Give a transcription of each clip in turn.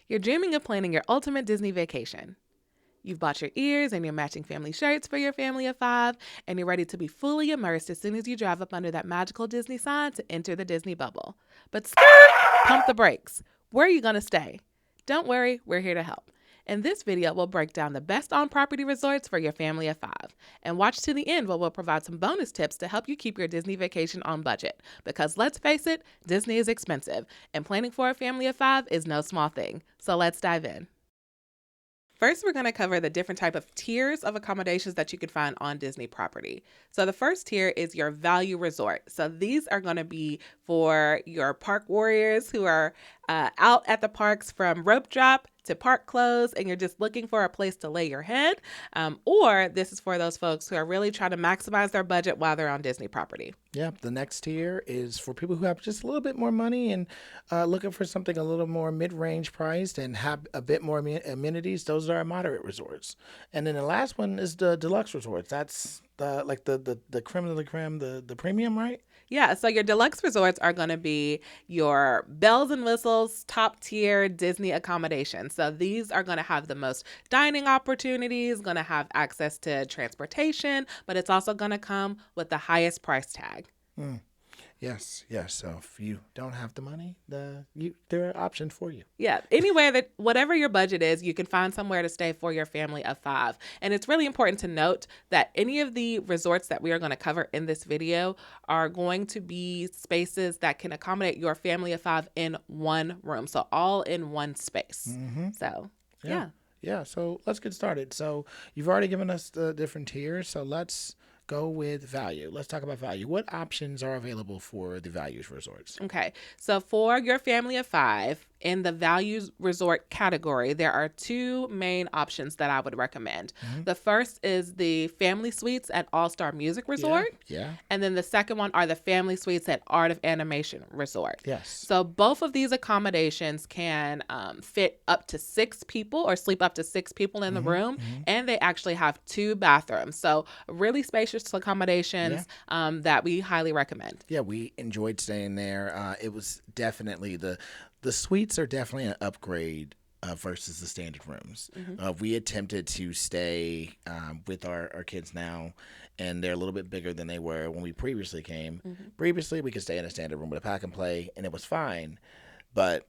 You're dreaming of planning your ultimate Disney vacation. You've bought your ears and your matching family shirts for your family of five, and you're ready to be fully immersed as soon as you drive up under that magical Disney sign to enter the Disney bubble. But skirt, pump the brakes. Where are you going to stay? Don't worry, we're here to help. In this video, we'll break down the best on-property resorts for your family of five. And watch to the end where we'll provide some bonus tips to help you keep your Disney vacation on budget. Because let's face it, Disney is expensive, and planning for a family of five is no small thing. So let's dive in. First, we're going to cover the different type of tiers of accommodations that you can find on Disney property. So the first tier is your value resort. So these are going to be for your park warriors who are out at the parks from rope drop to park close, and you're just looking for a place to lay your head. Or this is for those folks who are really trying to maximize their budget while they're on Disney property. Yep. The next tier is for people who have just a little bit more money and looking for something a little more mid-range priced and have a bit more amenities. Those are our moderate resorts. And then the last one is the deluxe resorts. That's the creme de la creme, the premium, right? Yeah, so your deluxe resorts are going to be your bells and whistles, top tier Disney accommodations. So these are going to have the most dining opportunities, going to have access to transportation, but it's also going to come with the highest price tag. Yes. So if you don't have the money, there are options for you. Yeah, anywhere that whatever your budget is, you can find somewhere to stay for your family of five. And it's really important to note that any of the resorts that we are going to cover in this video are going to be spaces that can accommodate your family of five in one room. So all in one space. Mm-hmm. So, yeah. Yeah, so let's get started. So you've already given us the different tiers, so let's go with value. Let's talk about value. What options are available for the values resorts? Okay, so for your family of five, in the values resort category, there are two main options that I would recommend. Mm-hmm. The first is the family suites at All-Star Music Resort. Yeah. And then the second one are the family suites at Art of Animation Resort. Yes. So both of these accommodations can fit up to 6 people or sleep up to 6 people in the room. Mm-hmm. And they actually have 2 bathrooms. So really spacious accommodations that we highly recommend. Yeah, we enjoyed staying there. It was definitely the suites are definitely an upgrade versus the standard rooms. Mm-hmm. We attempted to stay with our kids now, and they're a little bit bigger than they were when we previously came. Mm-hmm. Previously, we could stay in a standard room with a pack and play, and it was fine. But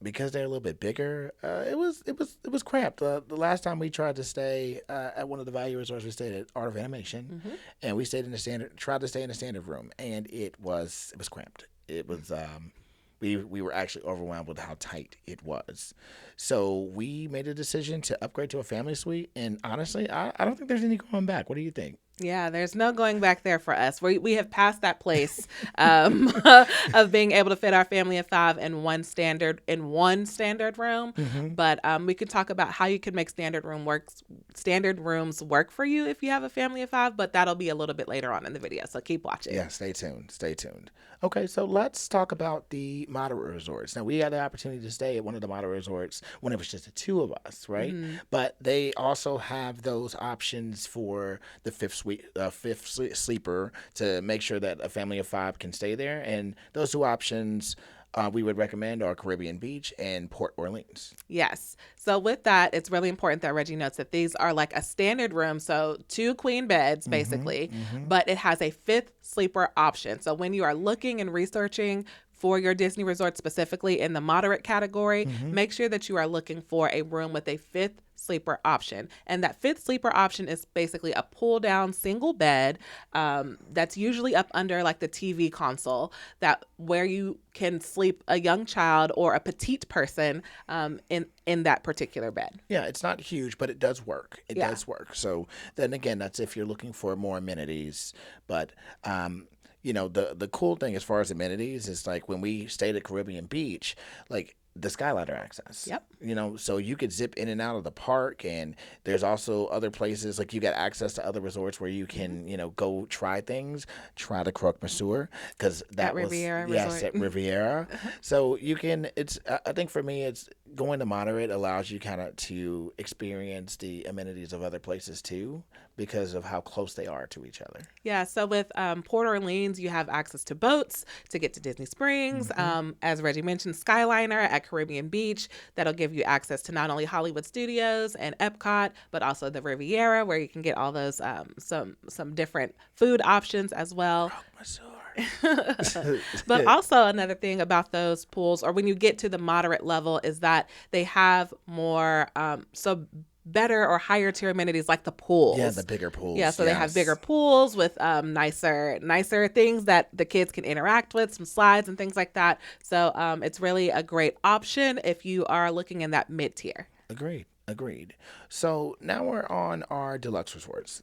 because they're a little bit bigger, it was cramped. The last time we tried to stay at one of the value resorts, we stayed at Art of Animation, and we stayed tried to stay in a standard room, and it was cramped. It was we were actually overwhelmed with how tight it was. So we made a decision to upgrade to a family suite, and honestly, I don't think there's any going back. What do you think? Yeah, there's no going back there for us. We have passed that place of being able to fit our family of five in one standard room. Mm-hmm. But we could talk about how you can make standard rooms work for you if you have a family of five. But that'll be a little bit later on in the video. So keep watching. Yeah, stay tuned. Okay, so let's talk about the moderate resorts. Now, we had the opportunity to stay at one of the moderate resorts when it was just the two of us, right? Mm-hmm. But they also have those options for the fifth sleeper to make sure that a family of five can stay there. And those two options we would recommend are Caribbean Beach and Port Orleans. Yes. So with that, it's really important that Reggie notes that these are like a standard room. So 2 queen beds, basically, but it has a 5th sleeper option. So when you are looking and researching for your Disney resort, specifically in the moderate category, make sure that you are looking for a room with a 5th sleeper option. And that 5th sleeper option is basically a pull down single bed that's usually up under like the TV console, that where you can sleep a young child or a petite person in that particular bed. Yeah, it's not huge, but it does work. It does work. So then again, that's if you're looking for more amenities. But the cool thing as far as amenities is like when we stayed at Caribbean Beach, like the Skyliner access. Yep. So you could zip in and out of the park, and there's also other places like you got access to other resorts where you can, go try things, try the croque monsieur, because that was Riviera yes resort. at Riviera. So you can. I think for me, it's going to moderate allows you kind of to experience the amenities of other places too, because of how close they are to each other. Yeah, so with Port Orleans, you have access to boats to get to Disney Springs. As Reggie mentioned, Skyliner at Caribbean Beach. That'll give you access to not only Hollywood Studios and Epcot, but also the Riviera, where you can get all those some different food options as well. But also another thing about those pools, or when you get to the moderate level, is that they have more better or higher tier amenities like the pools. Yeah, the bigger pools. Yeah, so they have bigger pools with nicer things that the kids can interact with, some slides and things like that. So it's really a great option if you are looking in that mid tier. Agreed. So now we're on our deluxe resorts.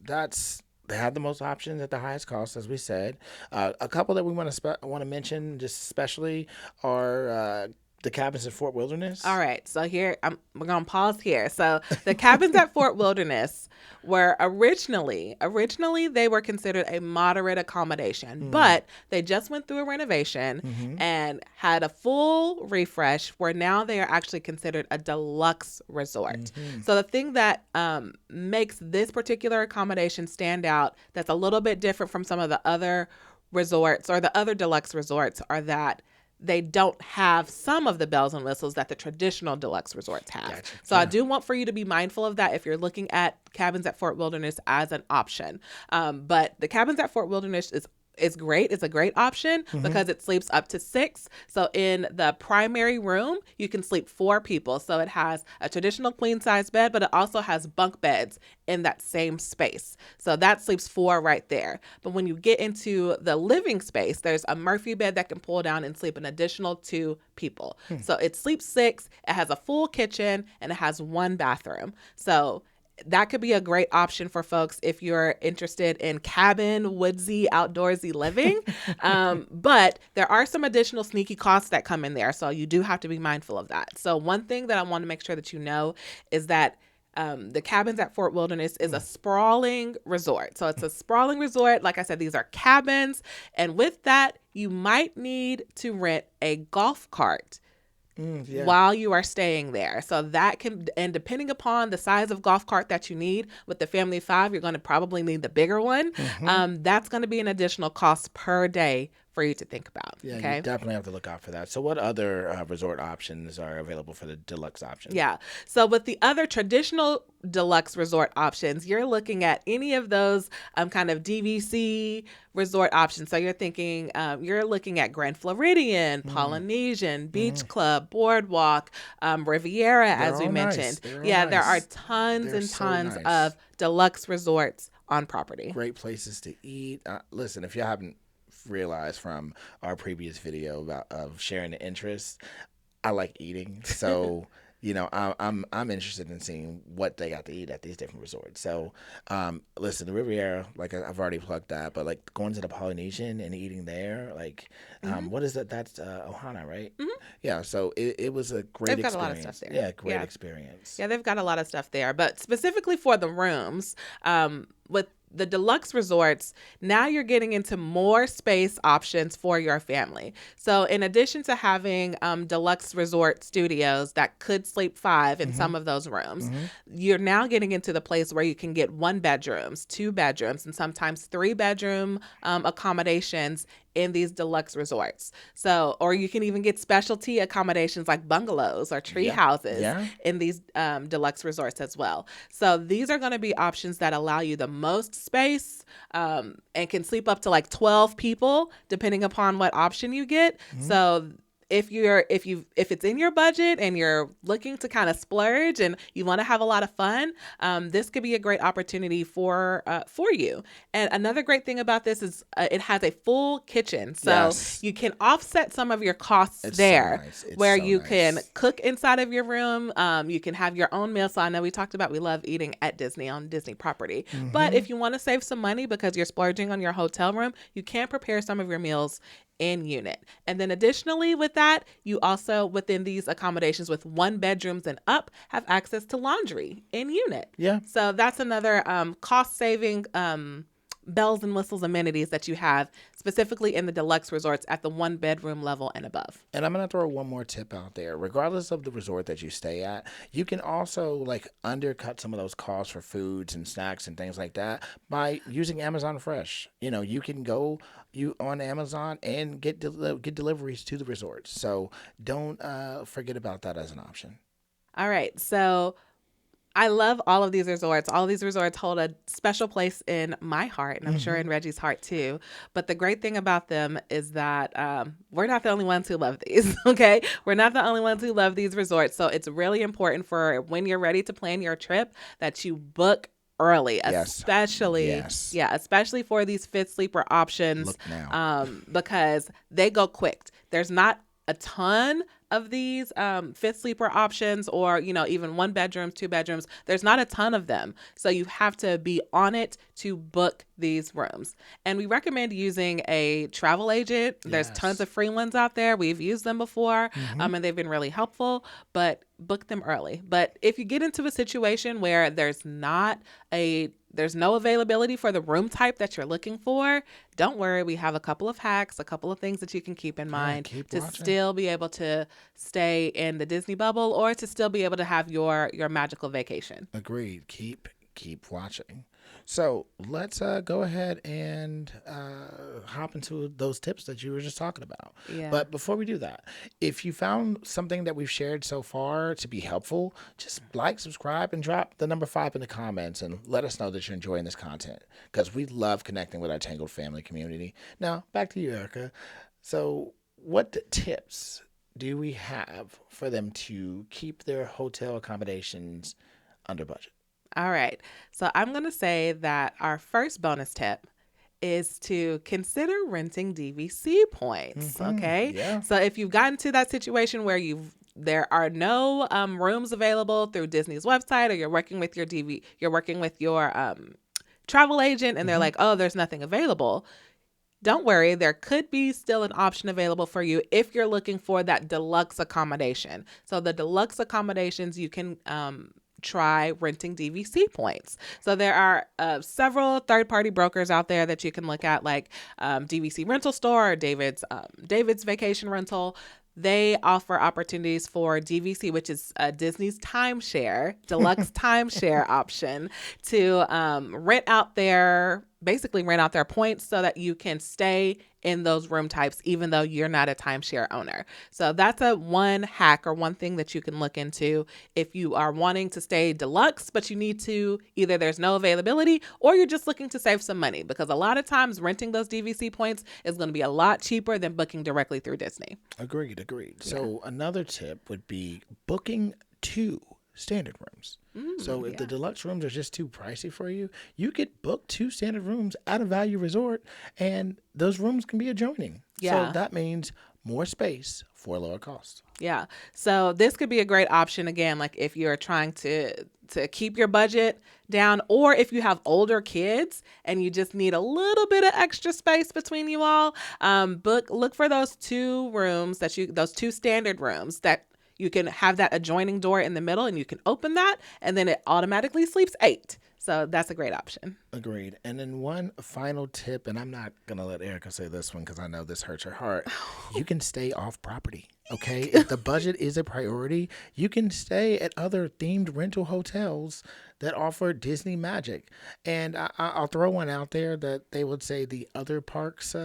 They have the most options at the highest cost, as we said. A couple that we want to mention, just especially, are the cabins at Fort Wilderness. All right, so here we're gonna pause here. So the cabins at Fort Wilderness were originally they were considered a moderate accommodation, but they just went through a renovation and had a full refresh where now they are actually considered a deluxe resort. So the thing that makes this particular accommodation stand out, that's a little bit different from some of the other resorts or the other deluxe resorts, are that they don't have some of the bells and whistles that the traditional deluxe resorts have. Gotcha. So I do want for you to be mindful of that if you're looking at cabins at Fort Wilderness as an option. But the cabins at Fort Wilderness is great. It's a great option because it sleeps up to 6. So in the primary room, you can sleep 4 people. So it has a traditional queen size bed, but it also has bunk beds in that same space. So that sleeps 4 right there. But when you get into the living space, there's a Murphy bed that can pull down and sleep an additional 2 people. So it sleeps 6. It has a full kitchen and it has 1 bathroom. So that could be a great option for folks if you're interested in cabin, woodsy, outdoorsy living. But there are some additional sneaky costs that come in there. So you do have to be mindful of that. So one thing that I want to make sure that you know is that the cabins at Fort Wilderness is a sprawling resort. So it's a sprawling resort. Like I said, these are cabins. And with that, you might need to rent a golf cart while you are staying there. So that can, and depending upon the size of golf cart that you need, with the family of 5, you're going to probably need the bigger one. That's going to be an additional cost per day for you to think about. Yeah, okay? You definitely have to look out for that. So what other resort options are available for the deluxe option? Yeah. So with the other traditional deluxe resort options, you're looking at any of those kind of DVC resort options. So you're thinking, you're looking at Grand Floridian, Polynesian, Beach Club, Boardwalk, Riviera, as we mentioned. Yeah, there are tons and tons of deluxe resorts on property. Great places to eat. Listen, if you haven't realized from our previous video of sharing the interests, I like eating. So you know, I'm interested in seeing what they got to eat at these different resorts. So, listen, the Riviera, like I've already plugged that, but like going to the Polynesian and eating there, like, what is that? That's Ohana, right? Yeah. So it was a great experience. They've got a lot of stuff there. Yeah, great experience. Yeah, they've got a lot of stuff there, but specifically for the rooms, with the deluxe resorts, now you're getting into more space options for your family. So in addition to having deluxe resort studios that could sleep 5 in some of those rooms, you're now getting into the place where you can get 1 bedrooms, 2 bedrooms, and sometimes 3 bedroom accommodations in these deluxe resorts. So, or you can even get specialty accommodations like bungalows or tree houses in these deluxe resorts as well. So these are going to be options that allow you the most space and can sleep up to like 12 people depending upon what option you get. So if it's in your budget and you're looking to kind of splurge and you want to have a lot of fun, this could be a great opportunity for you. And another great thing about this is it has a full kitchen, so you can offset some of your costs there, where you can cook inside of your room. You can have your own meal. So I know we talked about we love eating at Disney on Disney property, but if you want to save some money because you're splurging on your hotel room, you can prepare some of your meals in unit. And then additionally with that, you also within these accommodations with 1 bedrooms and up have access to laundry in unit. Yeah. So that's another cost saving bells and whistles amenities that you have specifically in the deluxe resorts at the 1-bedroom level and above. And I'm going to throw one more tip out there. Regardless of the resort that you stay at, you can also like undercut some of those costs for foods and snacks and things like that by using Amazon Fresh. You can go on Amazon and get deliveries to the resorts. So don't forget about that as an option. All right. So I love all of these resorts. All of these resorts hold a special place in my heart, and I'm sure in Reggie's heart too. But the great thing about them is that we're not the only ones who love these, okay? We're not the only ones who love these resorts. So it's really important for when you're ready to plan your trip that you book early, especially for these fifth sleeper options. Look now. Because they go quick. There's not a ton of these fifth sleeper options, or even 1 bedrooms, 2 bedrooms. There's not a ton of them, so you have to be on it to book these rooms. And we recommend using a travel agent. There's tons of free ones out there. We've used them before, and they've been really helpful, but book them early. But if you get into a situation where there's no availability for the room type that you're looking for, don't worry. We have a couple of hacks, a couple of things that you can keep in mind to still be able to stay in the Disney bubble, or to still be able to have your magical vacation. Agreed. Keep watching. So let's go ahead and hop into those tips that you were just talking about. Yeah. But before we do that, if you found something that we've shared so far to be helpful, just like, subscribe, and drop the number 5 in the comments and let us know that you're enjoying this content, because we love connecting with our Tangled family community. Now, back to you, Erica. So what tips do we have for them to keep their hotel accommodations under budget? All right. So I'm going to say that our first bonus tip is to consider renting DVC points. Okay. Yeah. So if you've gotten to that situation where there are no rooms available through Disney's website, or you're working with your travel agent and they're like, oh, there's nothing available. Don't worry, there could be still an option available for you if you're looking for that deluxe accommodation. So the deluxe accommodations, you can try renting DVC points. So there are several third-party brokers out there that you can look at, like DVC Rental Store or David's Vacation Rental. They offer opportunities for DVC, which is Disney's timeshare, deluxe timeshare option, to rent out their points so that you can stay in those room types, even though you're not a timeshare owner. So that's one hack, or one thing that you can look into if you are wanting to stay deluxe, but you need to, either there's no availability or you're just looking to save some money, because a lot of times renting those DVC points is going to be a lot cheaper than booking directly through Disney. Agreed. Yeah. So another tip would be booking 2 standard rooms. So if the deluxe rooms are just too pricey for you, you could book 2 standard rooms at a value resort, and those rooms can be adjoining. Yeah. So that means more space for a lower cost. Yeah. So this could be a great option, again, like if you're trying to keep your budget down, or if you have older kids and you just need a little bit of extra space between you all, look for those 2 rooms those 2 standard rooms that you can have that adjoining door in the middle, and you can open that, and then it automatically sleeps 8. So that's a great option. Agreed. And then one final tip, and I'm not going to let Erica say this one because I know this hurts her heart. You can stay off property, okay? If the budget is a priority, you can stay at other themed rental hotels that offer Disney magic. And I'll throw one out there that they would say the other parks,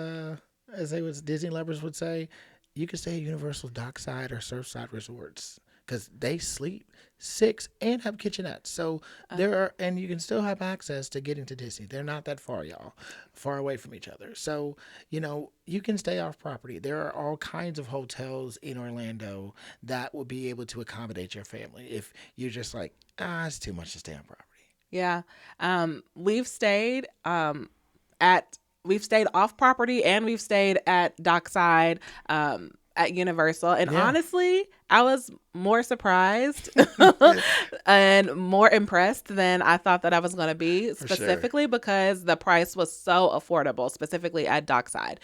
Disney lovers would say, you can stay at Universal Dockside or Surfside resorts, because they sleep 6 and have kitchenettes. So and you can still have access to getting to Disney. They're not that far, y'all, far away from each other. So, you can stay off property. There are all kinds of hotels in Orlando that will be able to accommodate your family if you're just like, it's too much to stay on property. Yeah. We've stayed off property, and we've stayed at Dockside, at Universal. And honestly, I was more surprised and more impressed than I thought that I was going to be, specifically because the price was so affordable, specifically at Dockside.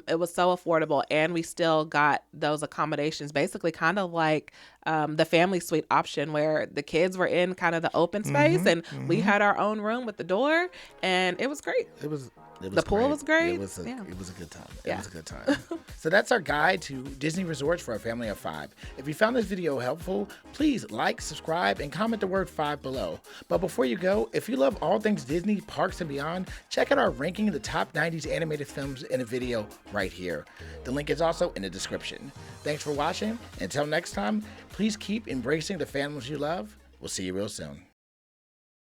It was so affordable, and we still got those accommodations, basically kind of like the family suite option, where the kids were in kind of the open space, and we had our own room with the door, and it was great. It was The pool great. was great. It was a, Yeah. it was a good time. It Yeah. was a good time. So that's our guide to Disney resorts for a family of 5. If you found this video helpful, please like, subscribe, and comment the word 5 below. But before you go, if you love all things Disney, parks, and beyond, check out our ranking of the top 90s animated films in a video right here. The link is also in the description. Thanks for watching. Until next time, please keep embracing the fandoms you love. We'll see you real soon.